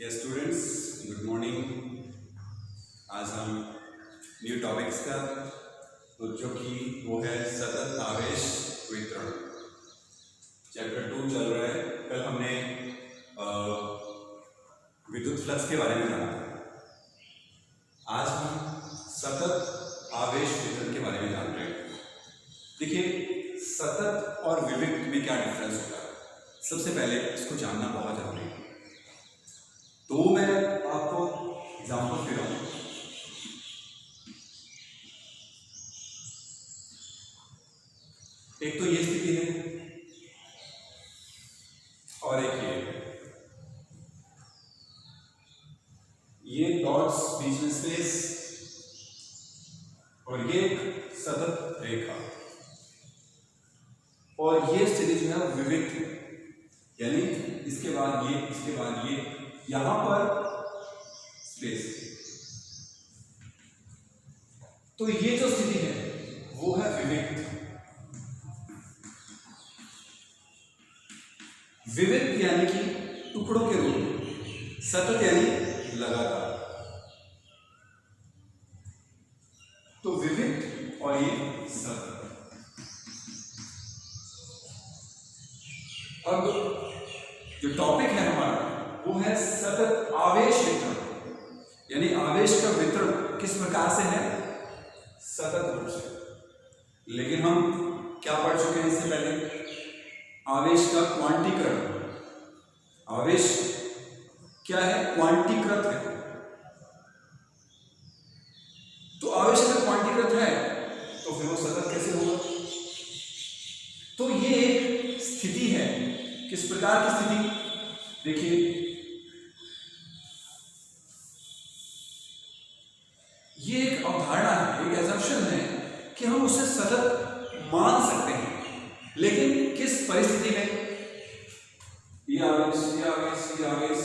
Yes students, good morning. आज हम new topics का जो कि वो है सतत आवेश वितरण। चैप्टर 2 चल रहा है। कल हमने विद्युत फ्लक्स के बारे में जाना था। आज हम सतत आवेश वितरण के बारे में जान रहे हैं। देखिए, सतत और विविक्त में क्या डिफरेंस होता है, सबसे पहले इसको जानना बहुत जरूरी है। तो मैं आपको एग्जाम्पल दे रहा हूं। एक तो ये स्थिति है और एक ये डॉट्स बीच में स्पेस और ये एक सतत रेखा, और ये स्थिति जो है विविक्त है, यानी इसके बाद ये, इसके बाद ये, यहां पर स्पेस। तो ये जो स्थिति है वो है विविक्त। विविक्त यानी कि टुकड़ों के रूप में, सतत यानी लगातार। तो विविक्त और ये सतत। अब जो टॉपिक है हमारा वो है सतत आवेश वितरण, यानी आवेश का वितरण किस प्रकार से है, सतत रूप से। लेकिन हम क्या पढ़ चुके हैं इससे पहले, आवेश का क्वांटीकरण। आवेश क्या है, क्वांटीकृत है। तो आवेश अगर क्वांटीकृत है तो फिर वो सतत कैसे होगा। तो ये एक स्थिति है। किस प्रकार की स्थिति, देखिए ये एक अवधारणा है, एक एजम्पशन है कि हम उसे सतत मान सकते हैं। लेकिन किस परिस्थिति में, ये आवेश, ये आवेश, ये आवेश,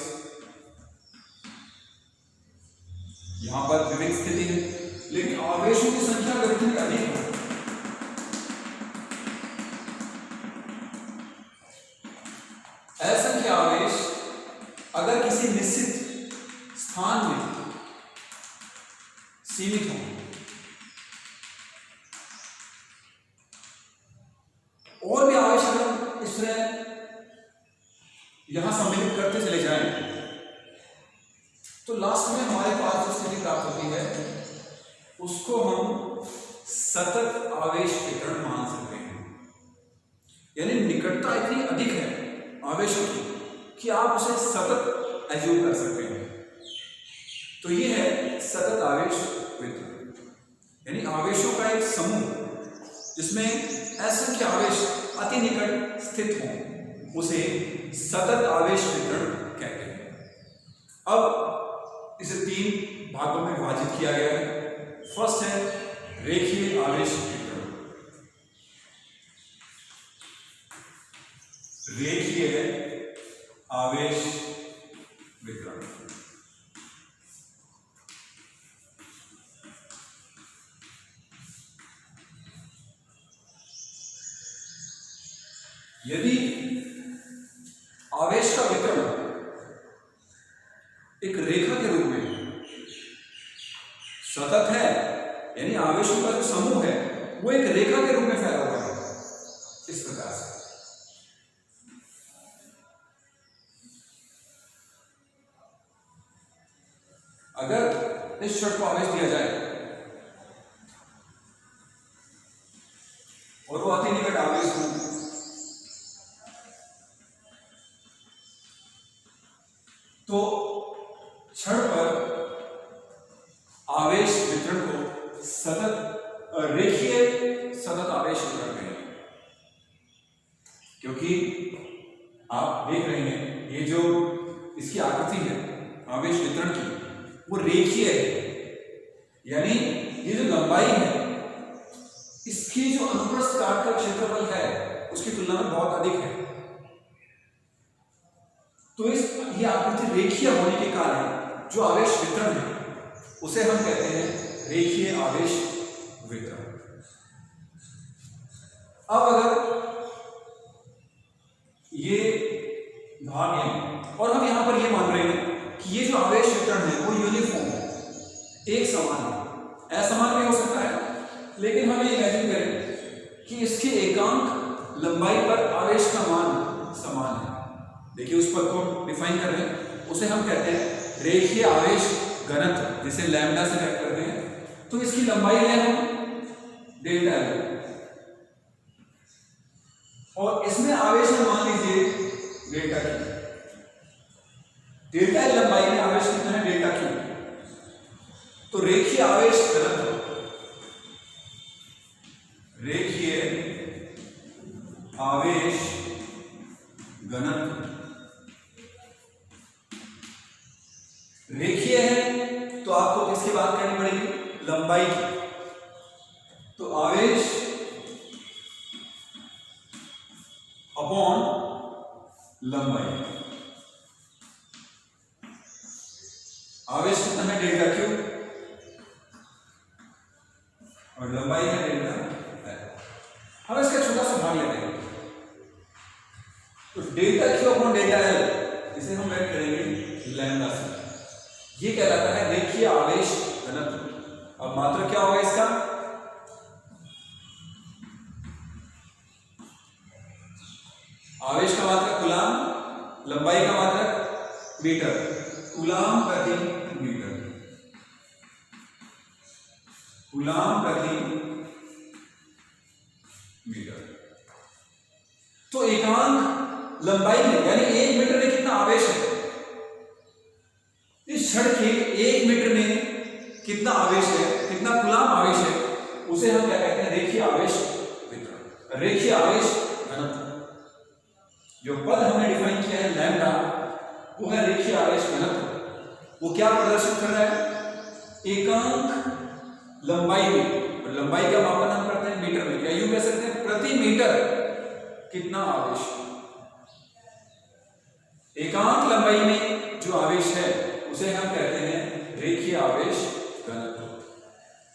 यहां पर विविध स्थिति है, लेकिन आवेशों की संख्या अगर इतनी अधिक हो, असंख्य आवेश अगर किसी निश्चित स्थान में सीमित हो और भी आवेश अगर इस तरह यहां सम्मिलित करते चले जाएं, तो लास्ट में हमारे पास जो स्थिति प्राप्त होती है उसको हम सतत आवेश वितरण मान सकते हैं। यानी निकटता इतनी अधिक है आवेशों की कि आप उसे सतत एज्यूम कर सकते हैं। तो ये है सतत आवेश वितरण, यानी आवेशों का एक समूह जिसमें असंख्य आवेश अति निकट स्थित हों, उसे सतत आवेश वितरण कहते हैं। अब इसे 3 भागों में विभाजित किया गया है। फर्स्ट है रेखीय आवेश वितरण। रेखीय आवेश वितरण, यदि आवेश का वितरण एक रेखा के रूप में सतत है, यानी आवेशों का जो समूह है वो एक रेखा के रूप में फैला हुआ है, इस प्रकार से, अगर इस शर्त को आवेश दिया जाए और वो अति निकट आवेश हो, तो क्षण पर आवेश वितरण को सतत रेखीय सतत आवेश वितरण कहेंगे। क्योंकि आप देख रहे हैं ये जो इसकी आकृति है आवेश वितरण की, वो रेखीय है, यानी ये जो लंबाई है इसकी जो अनुप्रस्थ काट का क्षेत्रफल है उसकी तुलना में बहुत अधिक है। तो ये आकृति रेखीय होने के कारण जो आवेश वितरण है उसे हम कहते हैं रेखीय आवेश वितरण। अब अगर ये भाग है और हम यहां पर ये मान रहे हैं कि ये जो आवेश वितरण है वो यूनिफॉर्म है, एक समान है। असमान भी हो सकता है, लेकिन हमें इमेजिन करें कि इसकी एकांक लंबाई पर आवेश का मान समान है। देखिए उस पद को डिफाइन कर रहे हैं, उसे हम कहते हैं रेखीय आवेश घनत्व, जिसे लैम्डा से व्यक्त करते हैं। तो इसकी लंबाई है हम डेल्टा एल, और इसमें आवेश है मान लीजिए डेल्टा क्यू। डेल्टा एल लंबाई में आवेश कितना है? Delta Q. तो रेखीय आवेश घनत्व, रेखीय आवेश घनत्व रेखीय है तो आपको किसकी बात करनी पड़ेगी? लंबाई की। तो आवेश अपॉन लंबाई, आवेश कितना है? डेल्टा क्यू, और लंबाई है डेल्टा एल। हम इसका छोटा सा भाग लेते हैं। तो delta Q upon delta L, इसे हम व्यक्त करेंगे लैम्डा से। ये कहलाता है रेखीय आवेश घनत्व। अब मात्रक क्या होगा इसका? आवेश का मात्रक कूलाम, लंबाई का मात्रक मीटर, कूलाम प्रति मीटर, कूलाम प्रति मीटर। तो एकांक लंबाई में यानी 1 मीटर में कितना आवेश है, इस क्षण के 1 मीटर में कितना आवेश है, कितना कूलाम आवेश है, उसे हम क्या कहते हैं? रेखीय आवेश वितरण, रेखीय आवेश घनत्व। जो पद हमने डिफाइन किया है लैम्डा, वो है रेखीय आवेश घनत्व। वो क्या प्रदर्शित कर रहा है? एकांक लंबाई में, और लंबाई का मापन हम करते हैं मीटर में, या यूं कह सकते हैं प्रति मीटर कितना आवेश। एकांक लंबाई में जो आवेश है उसे हम कहते हैं रेखीय आवेश घनत्व।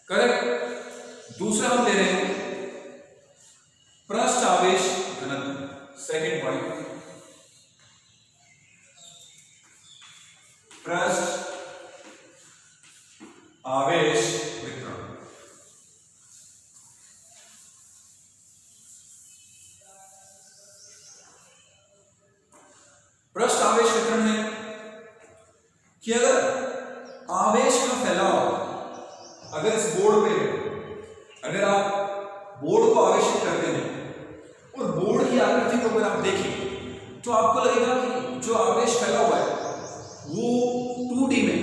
करेक्ट। दूसरा हम ले रहे हैं पृष्ठ आवेश घनत्व, सेकेंड पॉइंट। पृष्ठ आवेश वितरण। पृष्ठ आवेश वितरण है कि अगर आवेश का फैलाव, अगर इस बोर्ड पे अगर आप बोर्ड को आवेशित करते हैं और बोर्ड की आकृति को अगर आप देखें तो आपको लगेगा कि जो आवेश फैला हुआ है वो 2D में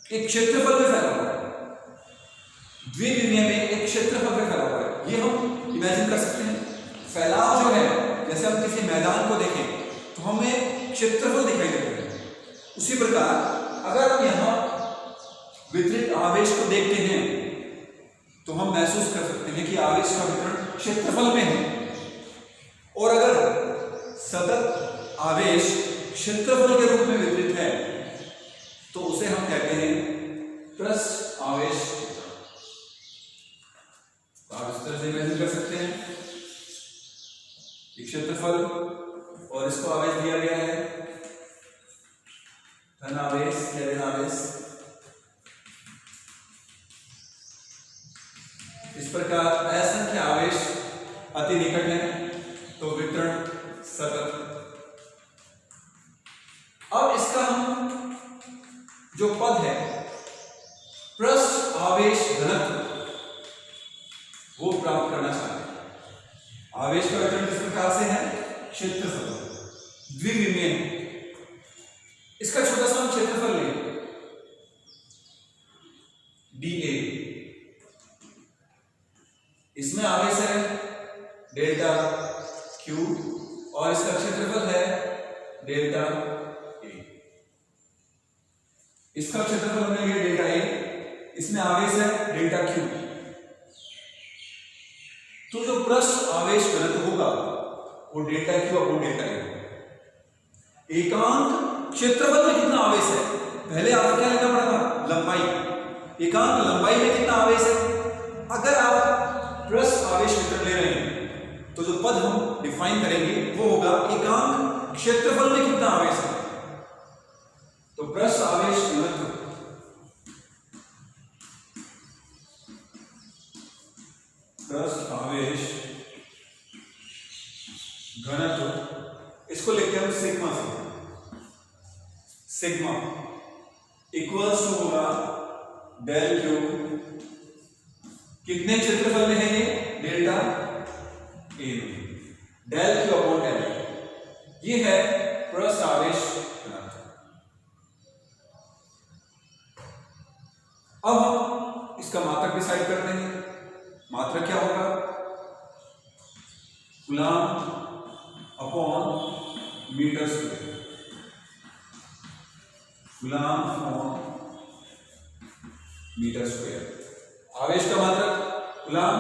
एक क्षेत्रफल में फैला हुआ है, द्विविमीय में एक क्षेत्रफल में फैला हुआ है। ये हम इमेजिन कर सकते हैं। फैलाव जो है, जैसे हम किसी मैदान को देखें तो हमें क्षेत्रफल दिखाई देता है, उसी प्रकार अगर हम यहां वितरित आवेश को देखते हैं तो हम महसूस कर सकते हैं कि आवेश का वितरण क्षेत्रफल में है। और अगर सतत आवेश क्षेत्रफल के रूप में वितरित है तो उसे हम कहते हैं पृष्ठ आवेश वितरण। तो आप इस तरह से इमेजिन कर सकते हैं क्षेत्रफल, और इसको आवेश दिया गया है धन आवेश या ऋण आवेश। इस प्रकार असंख्य आवेश अति निकट है तो वितरण सतत। अब इसका हम जो पद है पृष्ठ आवेश घनत्व वो प्राप्त करना चाहते हैं। आवेश का वितरण किस प्रकार से है? क्षेत्रफल, द्विविमीय। इसका छोटा सा हम क्षेत्रफल लें dA, इसमें आवेश है डेल्टा Q और इसका क्षेत्रफल है डेल्टा A। इसका क्षेत्रफल हमने लिया डेल्टा A, इसमें आवेश है डेल्टा Q। तो जो पृष्ठ आवेश घनत्व होगा वो delta Q upon delta A। एकांक क्षेत्रफल में कितना आवेश है, पहले आपको क्या लेना पड़ा था? लंबाई। एकांक लंबाई में कितना आवेश है? अगर आप पृष्ठ आवेश वितरण ले रहे हैं तो जो पद हम डिफाइन करेंगे वो होगा एकांक क्षेत्रफल में कितना आवेश है। पृष्ठ आवेश घनत्व इसको लिखते हैं हम सिग्मा से। सिग्मा इक्वल्स टू होगा डेल क्यू, कितने क्षेत्रफल में है ये, डेल्टा ए में, डेल क्यू अपॉन डेल। ये है पृष्ठ आवेश घनत्व। अब हम इसका मात्रक डिसाइड करते हैं। मात्रक क्या होगा, coulomb upon metre square, coulomb upon metre square. आवेश का मात्रक कूलम,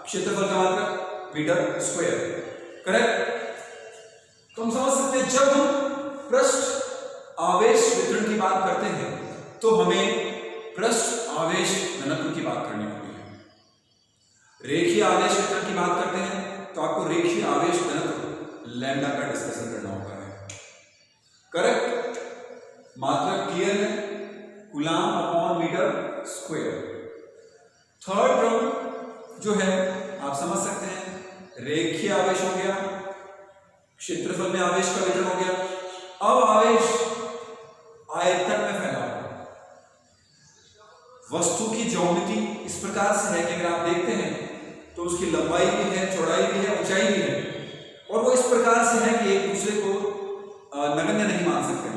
क्षेत्रफल का मात्रक मीटर स्क्वायर। करेक्ट। तो हम समझ सकते हैं जब हम पृष्ठ आवेश वितरण की बात करते हैं तो हमें पृष्ठ आवेश घनत्व की बात करनी होती है। रेखीय आवेश वितरण की बात करते हैं तो आपको रेखीय आवेश घनत्व लैम्डा का डिस्कशन करना होगा। करेक्ट। मात्रक क्लियर है, coulomb upon metre square. Third term जो है आप समझ सकते हैं, रेखीय आवेश हो गया, क्षेत्रफल में आवेश का वितरण हो गया। अब आवेश आयतन में फैला हुआ, वस्तु की ज्योमेट्री इस प्रकार से है कि अगर आप देखते हैं तो उसकी लंबाई भी है, चौड़ाई भी है, ऊंचाई भी है, और वो इस प्रकार से है कि एक दूसरे को नगण्य नहीं मान सकते हैं।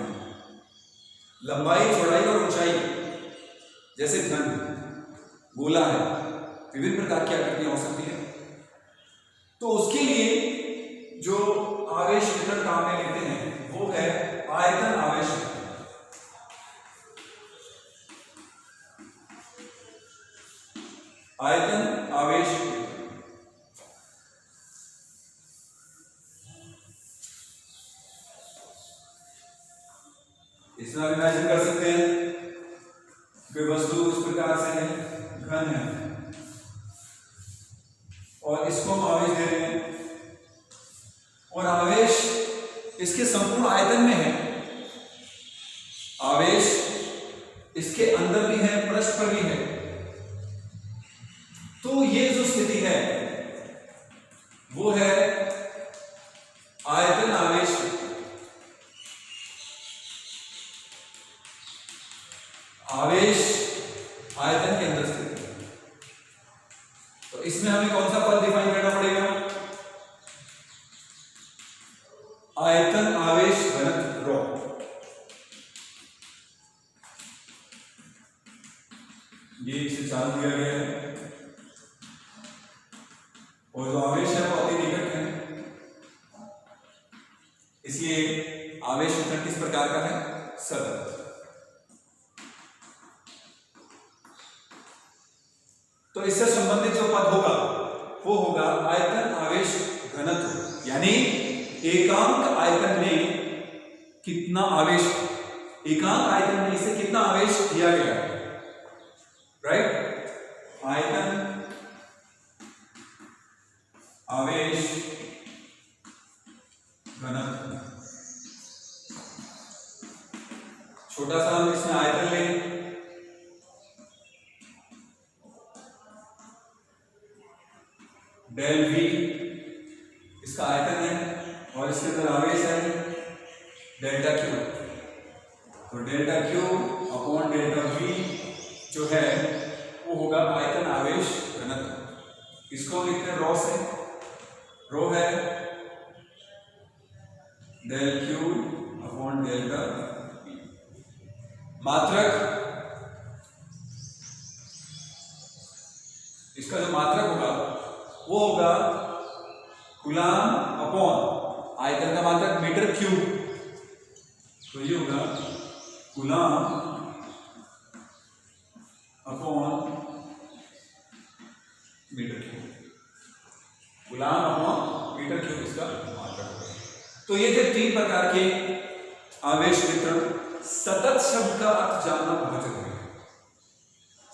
लंबाई, चौड़ाई और ऊंचाई जैसे घन, गोला है, विभिन्न प्रकार की आकृतियां हो सकती है। तो उसके लिए जो आवेश वितरण काम में लेते हैं वो है आयतन आवेश वितरण। आयतन आवेश वितरण इसमें आप इमेजिन कर सकते हैं कि वस्तु इस प्रकार से है, घन है, और इसको हम आवेश दे रहे हैं, और आवेश इसके संपूर्ण आयतन में है, आवेश इसके अंदर भी है, पृष्ठ पर भी है। तो ये जो स्थिति है वो है आयतन आवेश। आवेश आयतन के अंदर स्थित है। तो इसमें हमें कौन सा पद डिफाइन करना पड़ेगा, आयतन आवेश घनत्व ρ। ये इसे चाल दिया गया है, और जो आवेश है वो अति निकट है, इसलिए आवेश वितरण किस प्रकार का है, सतत। तो इससे संबंधित जो पद होगा वो होगा आयतन आवेश घनत्व, यानी एकांक आयतन में कितना आवेश, एकांक आयतन में इसे कितना आवेश दिया गया है। राइट। आयतन आवेश घनत्व, छोटा सा हम इसमें आयतन लें, डेल वी इसका आयतन है, और इसके अंदर आवेश है डेल्टा क्यू। तो delta Q upon delta we जो है वो होगा आयतन आवेश घनत्व। इसको लिखते हैं रॉ से, रो है del Q upon delta V. मात्रक, इसका जो मात्रक होगा वो होगा कूलम अपॉन आयतन का मात्रक मीटर क्यूब। तो ये होगा coulomb upon metre cube, coulomb upon metre cube इसका मात्रक होगा। तो ये थे तीन प्रकार के आवेश वितरण। सतत शब्द का अर्थ जानना बहुत जरूरी है।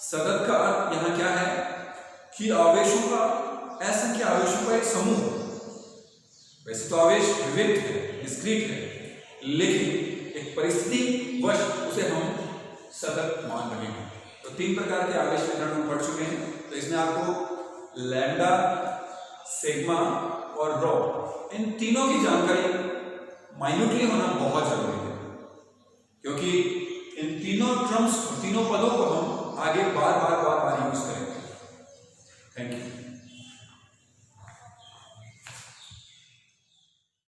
सतत का अर्थ यहां क्या है कि आवेशों का, असंख्य आवेशों का एक समूह। वैसे तो आवेश विविध है, डिस्क्रीट है, लेकिन एक परिस्थिति वश उसे हम सतत मान रहे हैं। तो 3 प्रकार के आवेश वितरण हम पढ़ चुके हैं। तो इसमें आपको लैम्डा, सिग्मा और रॉ, इन तीनों की जानकारी माइन्यूटली होना बहुत जरूरी है, क्योंकि इन तीनों टर्म्स, तीनों